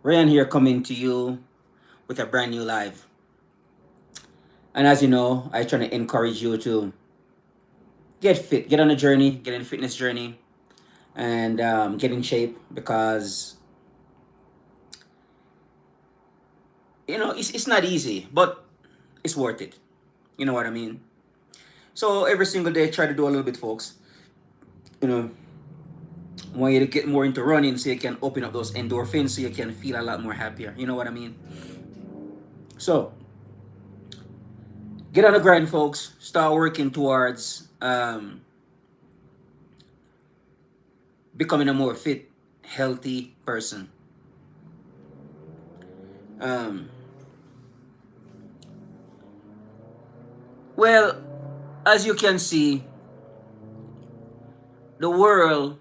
Ryan here coming to you with a brand new live. And as you know, I try to encourage you to get fit, get on a journey, get in a fitness journey, and get in shape because it's not easy, but it's worth it. You know what I mean? So every single day, try to do a little bit, folks. You know, want you to get more into running so you can open up those endorphins so you can feel a lot more happier. You know what I mean? So get on the grind, folks. Start working towards becoming a more fit, healthy person. Um, well, as you can see, the world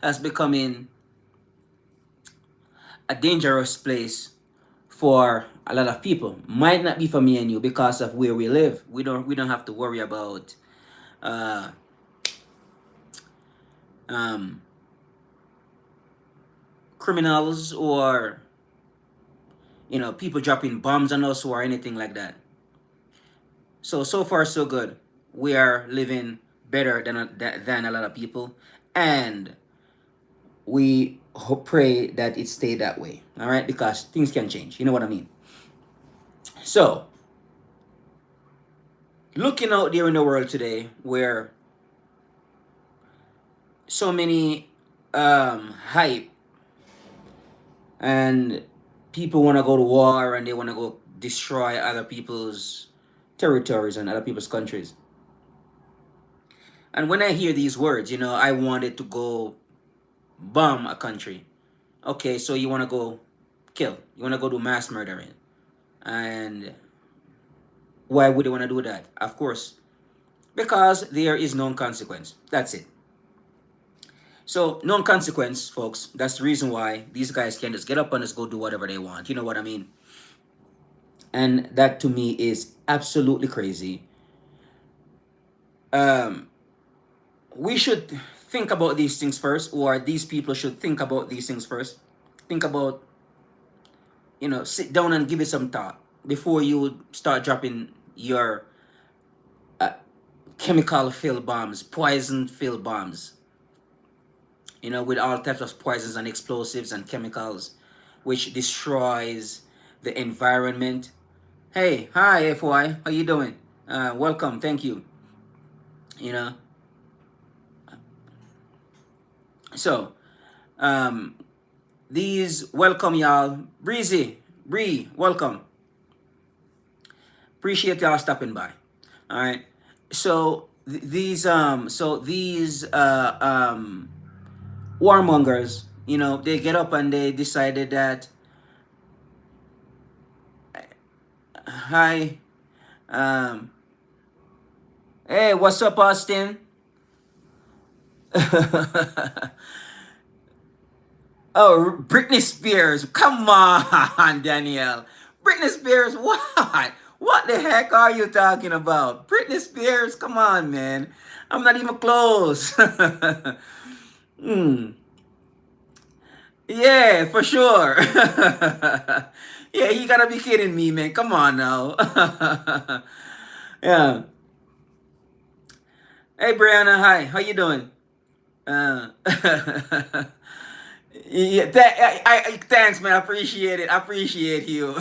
has becoming a dangerous place for a lot of people. Might not be for me and you because of where we live. We don't have to worry about uh, um, criminals or people dropping bombs on us or anything like that. So far so good. We are living better than a lot of people, and we pray that it stay that way. All right, because things can change. You know what I mean. So looking out there in the world today, where so many hype and people want to go to war and they want to go destroy other people's territories and other people's countries. And when I hear these words, I wanted to go bomb a country. Okay, so you want to go kill. You want to go do mass murdering. And why would they want to do that? Of course, because there is no consequence. That's it. So, no consequence, folks. That's the reason why these guys can just get up and just go do whatever they want. You know what I mean? And that to me is absolutely crazy. Um, we should think about these things first, or these people should think about these things first. Think about, sit down and give it some thought before you start dropping your chemical filled bombs, poison filled bombs, with all types of poisons and explosives and chemicals, which destroys the environment. Hey, hi, FY, how you doing? Welcome, thank you. You know, so um, these welcome y'all, Breezy, Bree, welcome. Appreciate y'all stopping by. All right. So these warmongers, they get up and they decided that hi, um, hey, what's up, Austin? Oh, Britney Spears, come on, Danielle. Britney Spears, what? What the heck are you talking about? Britney Spears, come on, man. I'm not even close. Hmm. Yeah, for sure. Yeah, you gotta be kidding me, man. Come on now. Yeah. Hey, Brianna. Hi. How you doing? Uh, yeah. Thanks, man. I appreciate it. I appreciate you.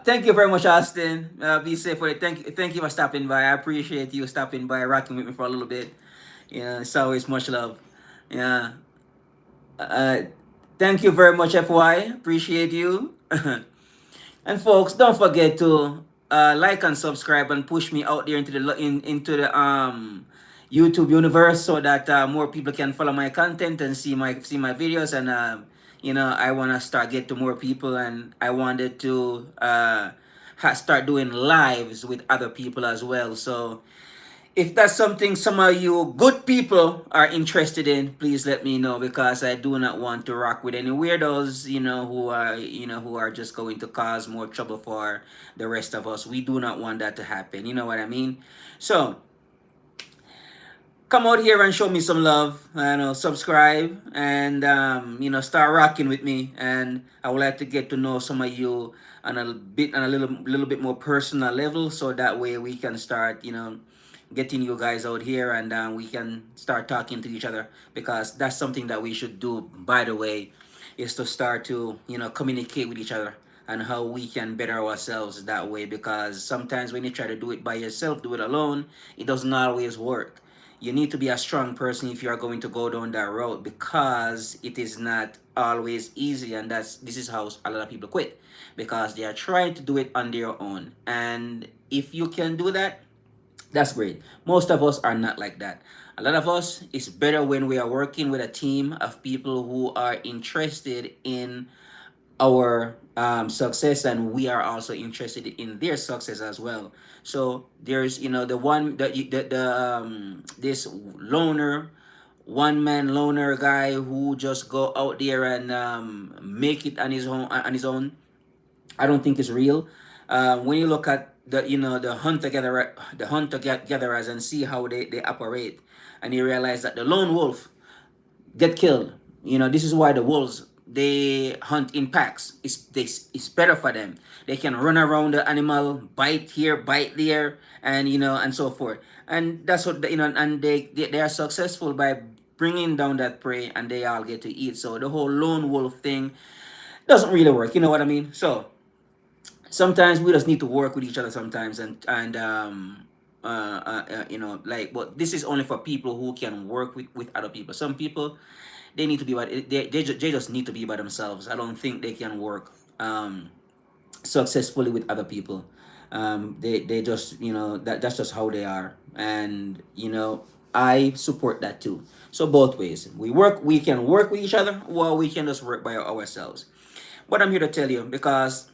Thank you very much, Austin. Be safe with it. Thank you for stopping by. I appreciate you stopping by, rocking with me for a little bit. Yeah, it's always much love. Yeah. Uh, Thank you very much, FY. Appreciate you. And folks, don't forget to like and subscribe and push me out there into the YouTube universe so that more people can follow my content and see my videos. And I want to start get to more people, and I wanted to start doing lives with other people as well. So if that's something some of you good people are interested in, please let me know, because I do not want to rock with any weirdos, who are just going to cause more trouble for the rest of us. We do not want that to happen. You know what I mean? So come out here and show me some love. Subscribe and start rocking with me. And I would like to get to know some of you on a little bit more personal level, so that way we can start getting you guys out here, and we can start talking to each other, because that's something that we should do, by the way, is to start to communicate with each other and how we can better ourselves that way, because sometimes when you try to do it by yourself, do it alone, it doesn't always work. You need to be a strong person if you are going to go down that road, because it is not always easy, and this is how a lot of people quit, because they are trying to do it on their own. And if you can do that, that's great. Most of us are not like that. A lot of us, it's better when we are working with a team of people who are interested in our success, and we are also interested in their success as well. So there's the one that this loner, one man loner guy who just go out there and make it on his own. I don't think it's real. When you look at the hunter gatherers and see how they operate, and you realize that the lone wolf get killed. This is why the wolves, they hunt in packs. It's better for them. They can run around the animal, bite here, bite there, and so forth. And that's what and they are successful by bringing down that prey, and they all get to eat. So the whole lone wolf thing doesn't really work. You know what I mean? So sometimes we just need to work with each other sometimes, and but this is only for people who can work with other people. Some people, they need to be they just need to be by themselves. I don't think they can work successfully with other people. They just that's just how they are. And I support that too. So both ways, we can work with each other, or we can just work by ourselves. What I'm here to tell you, because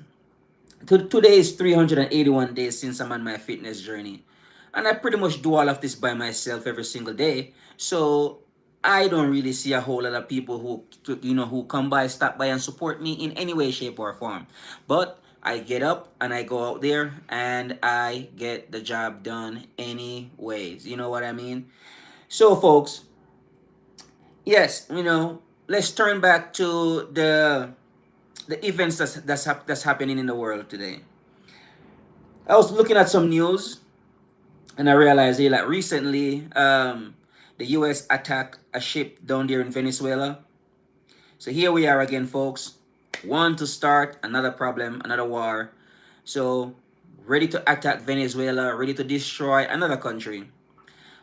today is 381 days since I'm on my fitness journey. And I pretty much do all of this by myself every single day. So I don't really see a whole lot of people who come by, stop by, and support me in any way, shape, or form. But I get up and I go out there and I get the job done anyways. You know what I mean? So, folks, yes, let's turn back to the events that's happening in the world today. I was looking at some news, and I realized like recently, the U.S. attacked a ship down there in Venezuela. So here we are again, folks. Want to start another problem, another war. So ready to attack Venezuela, ready to destroy another country.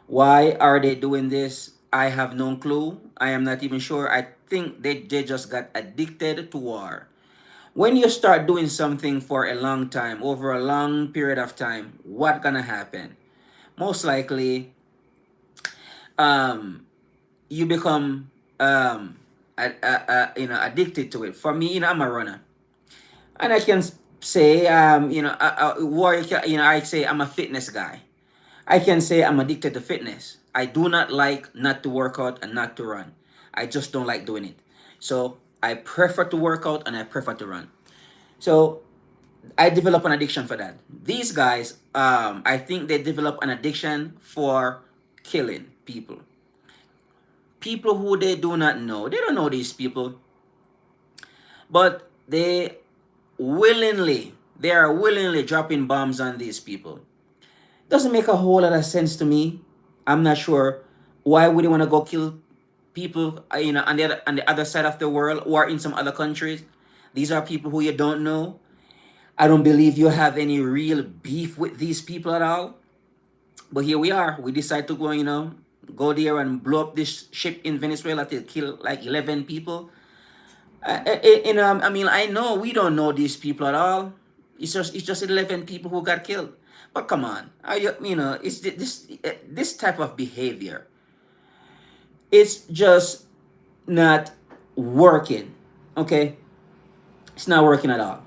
Why are they doing this? I have no clue. I am not even sure. I think they just got addicted to war. When you start doing something for a long time, over a long period of time, what gonna happen? Most likely, you become addicted to it. For me, I'm a runner, and I can say I say I'm a fitness guy. I can say I'm addicted to fitness. I do not like not to work out and not to run. I just don't like doing it. So I prefer to work out and I prefer to run. So I develop an addiction for that. These guys, I think they develop an addiction for killing people. People who they do not know. They don't know these people, but they are willingly dropping bombs on these people. Doesn't make a whole lot of sense to me. I'm not sure why would you want to go kill people, on the other side of the world, or in some other countries. These are people who you don't know. I don't believe you have any real beef with these people at all. But here we are. We decide to go there and blow up this ship in Venezuela to kill like 11 people. I know we don't know these people at all. It's just 11 people who got killed. But come on, it's this type of behavior. It's just not working. Okay, it's not working at all.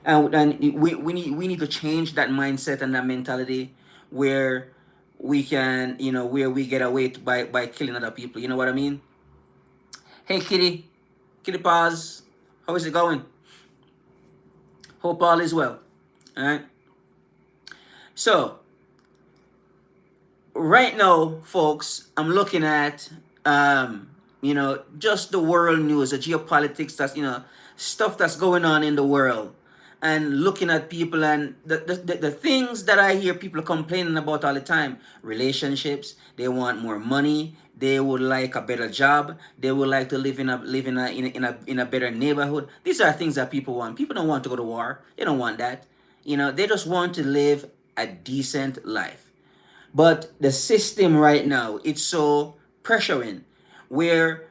And we need to change that mindset and that mentality, where we can where we get away by killing other people. You know what I mean? Hey, Kitty Paz, how is it going? Hope all is well. All right. So right now, folks, I'm looking at just the world news, the geopolitics, that's stuff that's going on in the world, and looking at people and the things that I hear people complaining about all the time. Relationships, they want more money, they would like a better job, they would like to live in a better neighborhood. These are things that people want. People don't want to go to war. They don't want that. They just want to live a decent life. But the system right now, it's so pressuring, where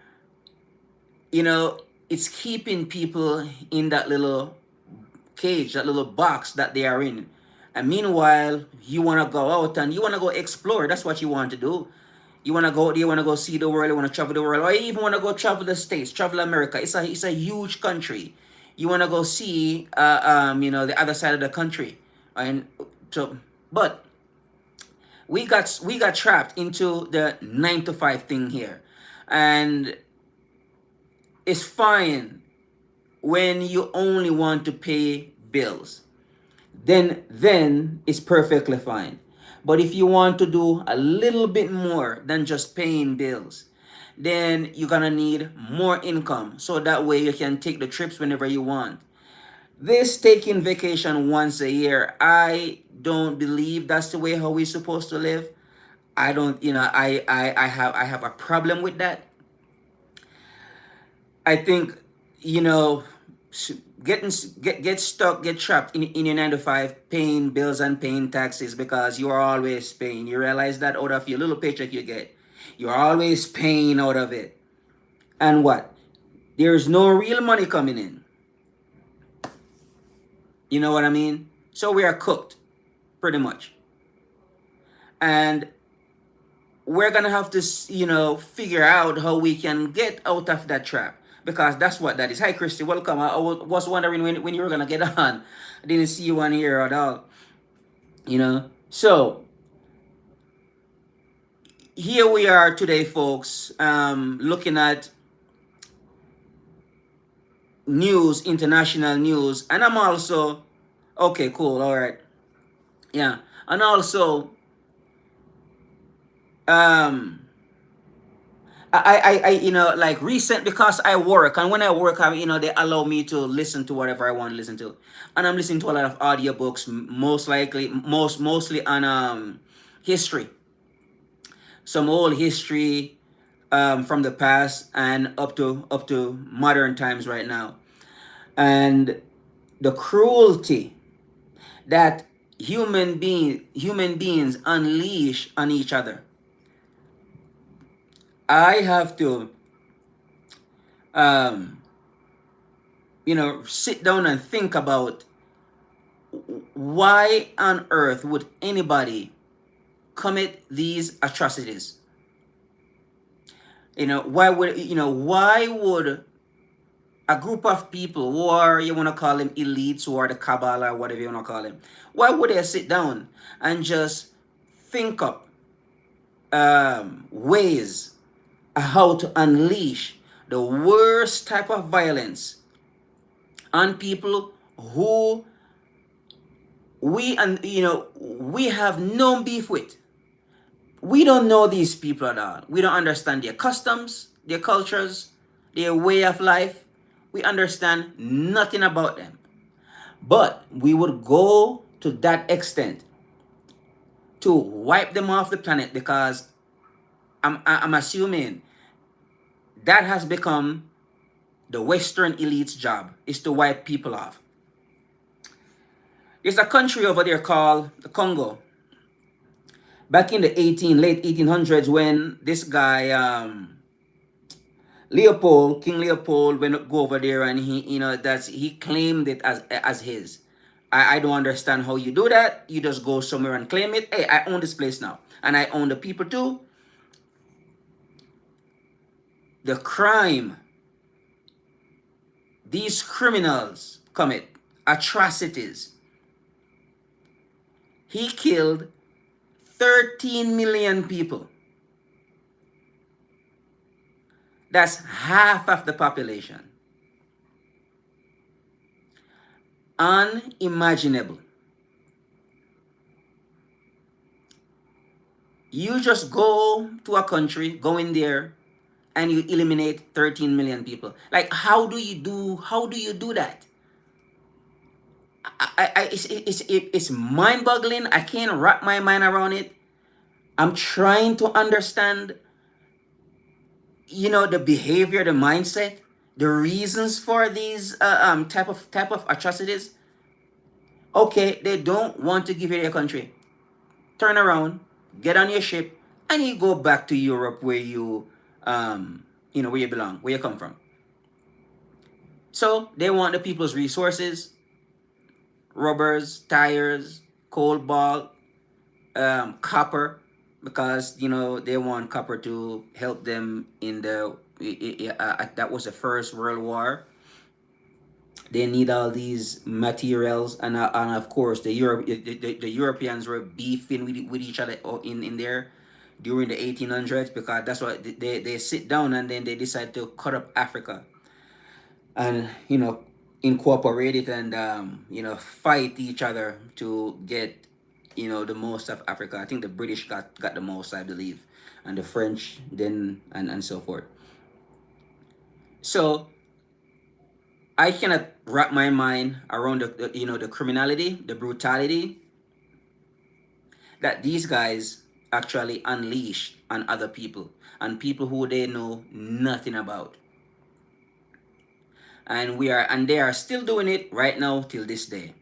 you know it's keeping people in that little cage, that little box that they are in. And meanwhile, you want to go out and you want to go explore. That's what you want to do. You want to go, you want to go see the world, you want to travel the world, or you even want to go travel the States, travel America. It's a huge country. You want to go see, the other side of the country. And so, but we got trapped into the 9 to 5 thing here. And it's fine when you only want to pay bills. Then it's perfectly fine. But if you want to do a little bit more than just paying bills, then you're gonna need more income, so that way you can take the trips whenever you want. This taking vacation once a year, I don't believe that's the way how we're supposed to live. I don't, I have a problem with that. I think, you know, get stuck, get trapped in your 9 to 5, paying bills and paying taxes because you are always paying. You realize that out of your little paycheck you get, you're always paying out of it. And what? There's no real money coming in. You know what I mean? So we are cooked, pretty much. And we're gonna have to, figure out how we can get out of that trap, because that's what that is. Hi, Christy, welcome. I was wondering when you were gonna get on. I didn't see you on here at all. So here we are today, folks, looking at news, international news, and I'm also okay. Cool. All right. Yeah, and also um like recent, because I work, and when I work, they allow me to listen to whatever I want to listen to, and I'm listening to a lot of audiobooks, mostly on history, some old history, from the past and up to modern times right now, and the cruelty that human beings unleash on each other. I have to um sit down and think about why on earth would anybody commit these atrocities. Why would a group of people who are, you want to call them elites, who are the cabal or whatever you want to call them, why would they sit down and just think up ways how to unleash the worst type of violence on people who we have no beef with? We don't know these people at all. We don't understand their customs, their cultures, their way of life. We understand nothing about them. But we would go to that extent to wipe them off the planet, because I'm assuming that has become the Western elite's job, is to wipe people off. There's a country over there called the Congo. Back in the late 1800s, when this guy King Leopold went go over there, and he claimed it as his. I don't understand how you do that. You just go somewhere and claim it. Hey, I own this place now, and I own the people too. The crime these criminals commit, atrocities. He killed 13 million people. That's half of the population. Unimaginable. You just go to a country, go in there, and you eliminate 13 million people. Like, how do you do that? It's mind-boggling. I can't wrap my mind around it. I'm trying to understand, the behavior, the mindset, the reasons for these type of atrocities. Okay, they don't want to give you their country. Turn around, get on your ship, and you go back to Europe where where you belong, where you come from. So they want the people's resources, rubbers, tires, cobalt, copper, because they want copper to help them in that was the First World War. They need all these materials, and of course the Europeans were beefing with each other in there during the 1800s, because that's what they sit down and then they decide to cut up Africa, and incorporate it, and fight each other to get the most of Africa. I think the British got the most, I believe, and the French then, and so forth. So I cannot wrap my mind around the criminality, the brutality that these guys actually unleash on other people, and people who they know nothing about. And they are still doing it right now till this day.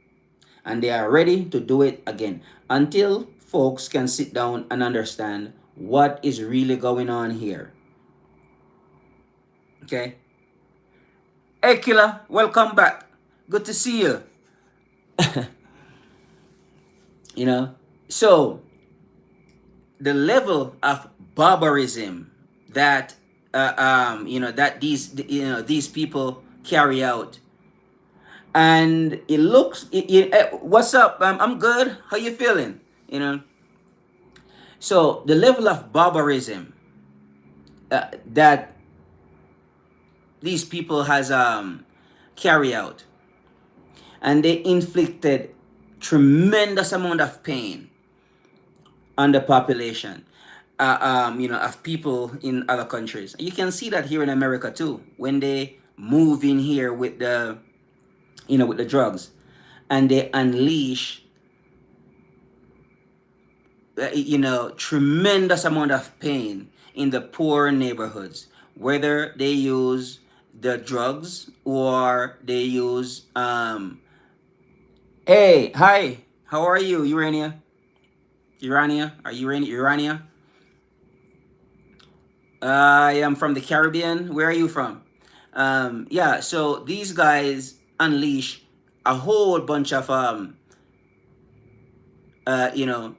And they are ready to do it again until folks can sit down and understand what is really going on here. Okay? Hey, Killer, welcome back. Good to see you. You know, so the level of barbarism that that these people carry out, and it looks what's up? I'm good. How you feeling? So the level of barbarism that these people has carry out, and they inflicted tremendous amount of pain on the population, of people in other countries. You can see that here in America too, when they move in here with the drugs, and they unleash tremendous amount of pain in the poor neighborhoods, whether they use the drugs or they use hey, hi, how are you, Urania? Are you in Urania? I am from the Caribbean. Where are you from? Yeah, so these guys unleash a whole bunch of you know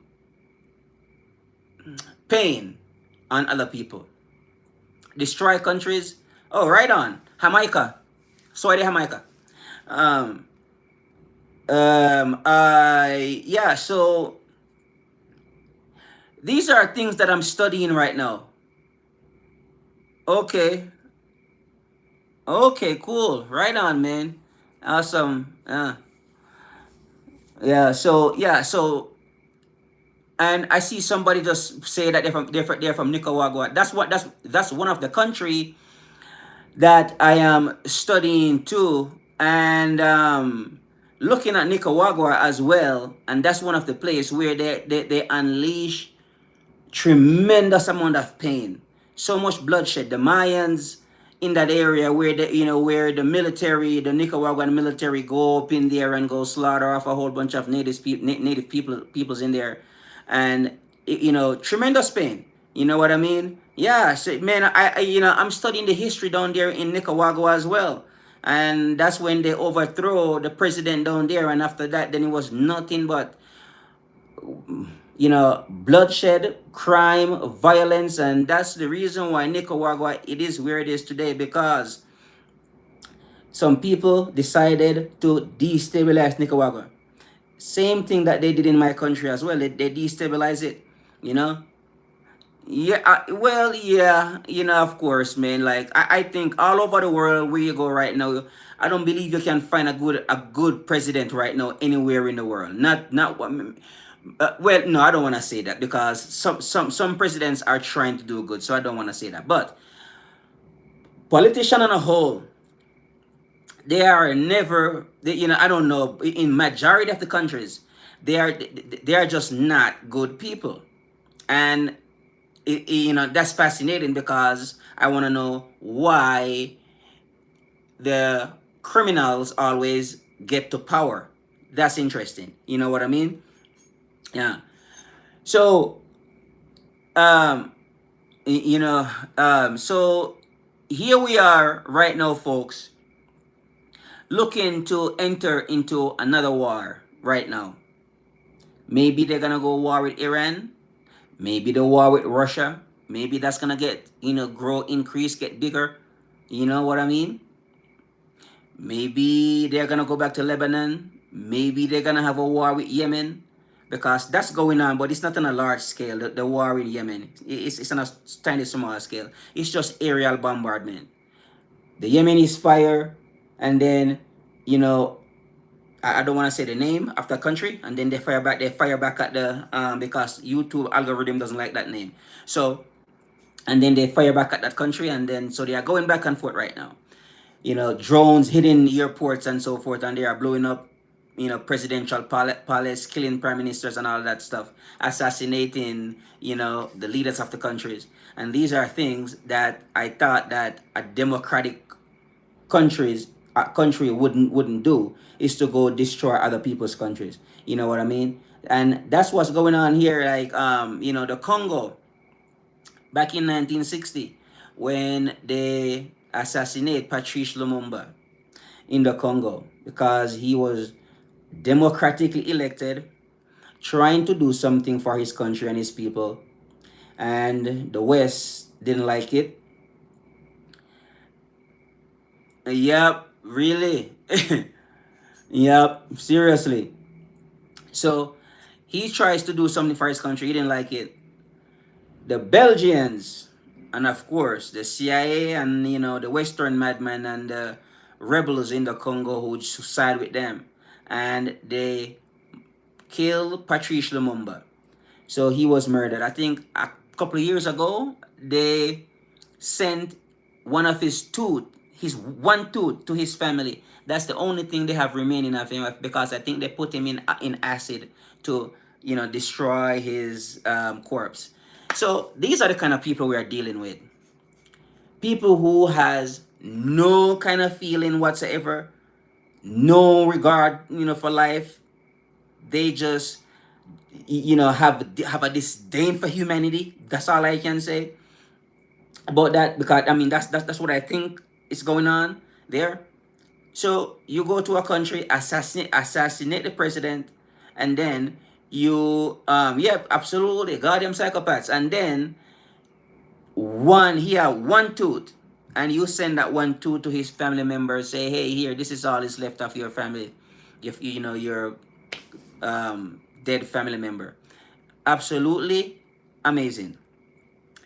pain on other people. Destroy countries. Oh, right on. Jamaica. Sorry, Jamaica. Um, yeah, so these are things that I'm studying right now. Okay. Okay, cool. Right on, man. Awesome. So and I see somebody just say that they're from Nicaragua. That's one of the country that I am studying too, and looking at Nicaragua as well, and that's one of the places where they unleash tremendous amount of pain, so much bloodshed. The Mayans in that area where the military, the Nicaraguan military, go up in there and go slaughter off a whole bunch of native peoples in there, and tremendous pain. You know what I mean? Yeah, so man, I'm studying the history down there in Nicaragua as well. And that's when they overthrow the president down there, and after that, then it was nothing but bloodshed, crime, violence, and that's the reason why Nicaragua it is where it is today, because some people decided to destabilize Nicaragua. Same thing that they did in my country as well. They destabilize it, you know. Yeah, well, yeah, of course, man. Like I think all over the world where you go right now, I don't believe you can find a good president right now anywhere in the world. Not what Well, no, I don't want to say that because some presidents are trying to do good, so I don't want to say that. But politician on a whole, they are never, I don't know, in majority of the countries, they are just not good people. And that's fascinating because I want to know why the criminals always get to power. That's interesting. You know what I mean? Yeah. So, um, so here we are right now, folks, looking to enter into another war right now. Maybe they're gonna go war with Iran. Maybe the war with Russia. Maybe that's gonna get, grow, increase, get bigger. You know what I mean? Maybe they're gonna go back to Lebanon. Maybe they're gonna have a war with Yemen, because that's going on, but it's not on a large scale. The war in Yemen, it's on a tiny small scale. It's just aerial bombardment. The Yemenis fire, and then, you know, I don't want to say the name of the country, and then they fire back. They fire back at the because YouTube algorithm doesn't like that name. So, and then they fire back at that country, and then so they are going back and forth right now. Drones hitting airports and so forth, and they are blowing up, presidential palace, killing prime ministers and all that stuff, assassinating, the leaders of the countries. And these are things that I thought that a democratic country wouldn't do, is to go destroy other people's countries. You know what I mean? And that's what's going on here. Like, the Congo back in 1960, when they assassinate Patrice Lumumba in the Congo, because he was democratically elected, trying to do something for his country and his people, and the West didn't like it. Yep, really. Yep, seriously. So he tries to do something for his country. He didn't like it. The Belgians, and of course the CIA, and the Western madmen and the rebels in the Congo who side with them, and they killed Patrice Lumumba. So he was murdered. I think a couple of years ago, they sent one of his one tooth to his family. That's the only thing they have remaining of him, because I think they put him in acid to destroy his corpse. So these are the kind of people we are dealing with. People who has no kind of feeling whatsoever, no regard, for life. They just, have a disdain for humanity. That's all I can say about that, because I mean that's what I think is going on there. So you go to a country, assassinate the president, and then you yeah, absolutely, goddamn psychopaths. And then he had one tooth, and you send that one tooth to his family members, say, hey, here, this is all is left of your family, if your dead family member. Absolutely amazing.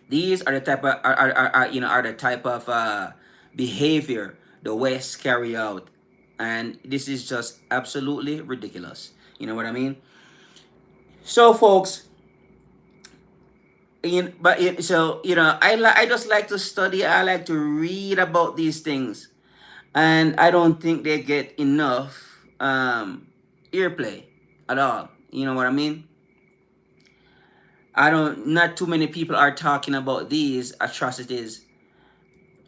These are the type of are the type of behavior the West carry out, and this is just absolutely ridiculous. You know what I mean? So, folks, I just like to study. I like to read about these things, and I don't think they get enough earplay at all. You know what I mean? Not too many people are talking about these atrocities.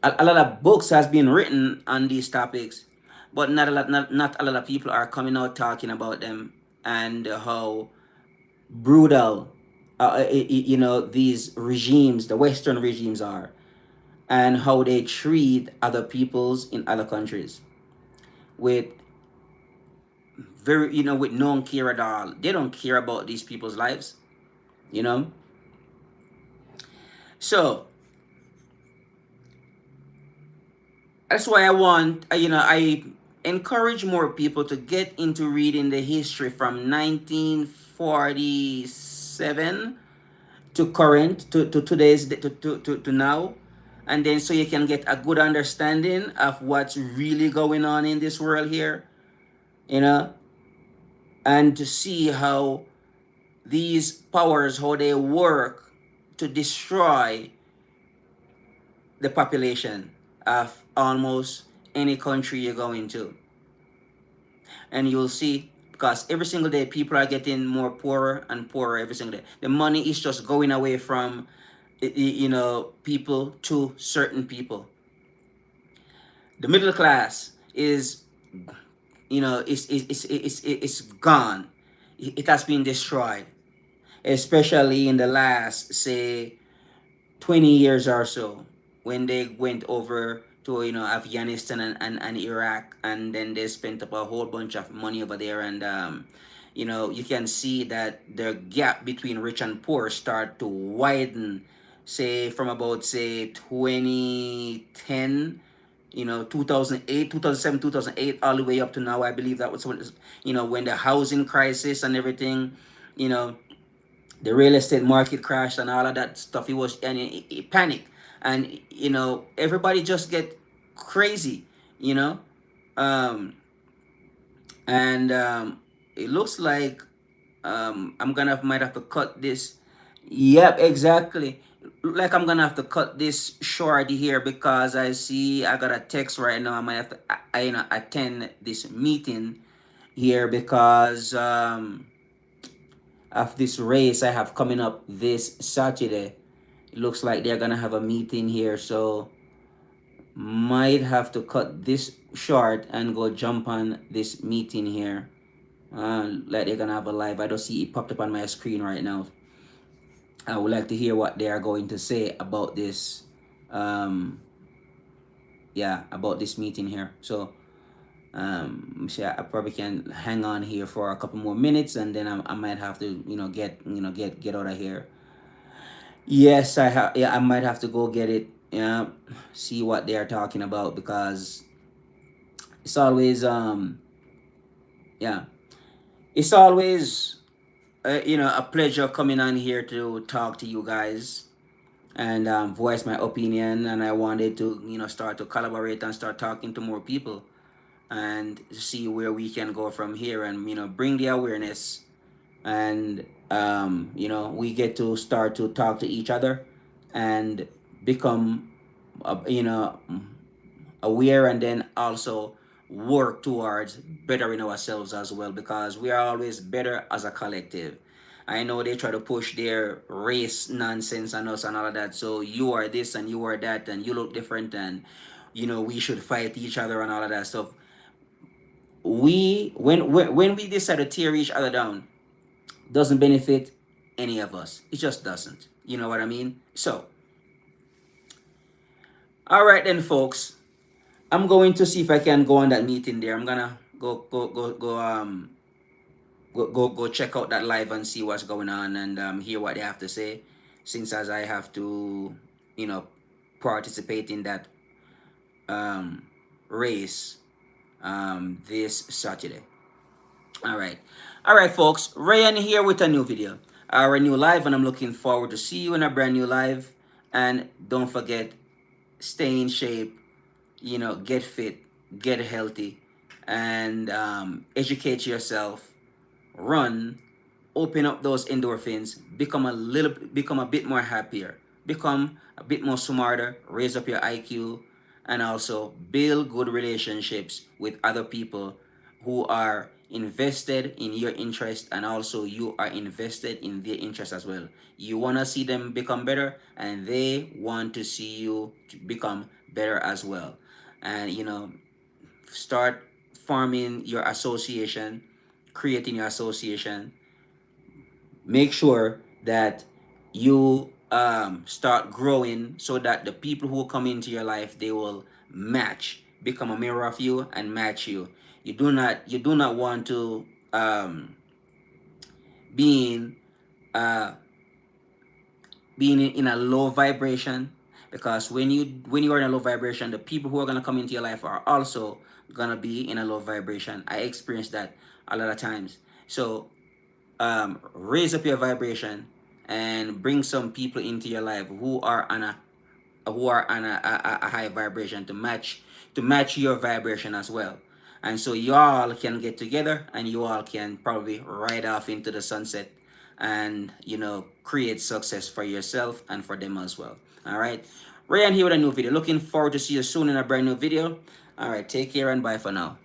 A lot of books has been written on these topics, but not a lot of people are coming out talking about them, and how brutal, these regimes, the Western regimes, are, and how they treat other peoples in other countries with with no care at all. They don't care about these people's lives, you know. So that's why I encourage more people to get into reading the history from 1947 to current, to today's, to now, and then so you can get a good understanding of what's really going on in this world here, you know and to see how these powers, how they work to destroy the population of almost any country you go into. And you'll see, because every single day people are getting more poorer and poorer every single day. The money is just going away from people to certain people. The middle class is, it's gone. It has been destroyed, especially in the last, say, 20 years or so, when they went over to Afghanistan and Iraq, and then they spent up a whole bunch of money over there. And you can see that the gap between rich and poor start to widen, say from about, say, 2010, 2008, 2007, 2008, all the way up to now. I believe that was when the housing crisis and everything, you know the real estate market crashed and all of that stuff. It panicked, and everybody just get crazy, you know um and it looks like I'm gonna might have to cut this. Yep, exactly. Like I'm gonna have to cut this short here, because I see I got a text right now. I might have to attend this meeting here, because of this race I have coming up this Saturday. It looks like they're gonna have a meeting here, so might have to cut this short and go jump on this meeting here. Like they're gonna have a live. I don't see it popped up on my screen right now. I would like to hear what they are going to say about this. Yeah, about this meeting here. So I probably can hang on here for a couple more minutes, and then I might have to get out of here. Yes, I have. Yeah, I might have to go get it. Yeah, see what they are talking about, because it's always yeah, it's always a pleasure coming on here to talk to you guys and voice my opinion. And I wanted to start to collaborate and start talking to more people, and see where we can go from here, and bring the awareness, and we get to start to talk to each other and become aware, and then also work towards bettering ourselves as well, because we are always better as a collective. I know they try to push their race nonsense on us and all of that. So you are this and you are that and you look different, and we should fight each other and all of that stuff. When we decide to tear each other down, doesn't benefit any of us. It just doesn't. You know what I mean? So, all right then, folks. I'm going to see if I can go on that meeting there. I'm gonna go check out that live and see what's going on, and hear what they have to say. Since as I have to, you know, participate in that race this Saturday. All right, folks. Ryan here with a new video, our new live, and I'm looking forward to see you in a brand new live. And don't forget, stay in shape. Get fit, get healthy, and educate yourself. Run, open up those endorphins, become a bit more happier, become a bit more smarter, raise up your IQ, and also build good relationships with other people who are invested in your interest, and also you are invested in their interest as well. You want to see them become better, and they want to see you to become better as well. And start forming your association, creating your association. Make sure that you start growing, so that the people who come into your life, they will become a mirror of you and match you. You do not want to being being in a low vibration, because when you are in a low vibration, the people who are going to come into your life are also going to be in a low vibration. I experienced that a lot of times. So raise up your vibration and bring some people into your life who are on a high vibration, to match your vibration as well. And so you all can get together, and you all can probably ride off into the sunset and create success for yourself and for them as well. All right, Ryan here with a new video. Looking forward to see you soon in a brand new video. All right, take care and bye for now.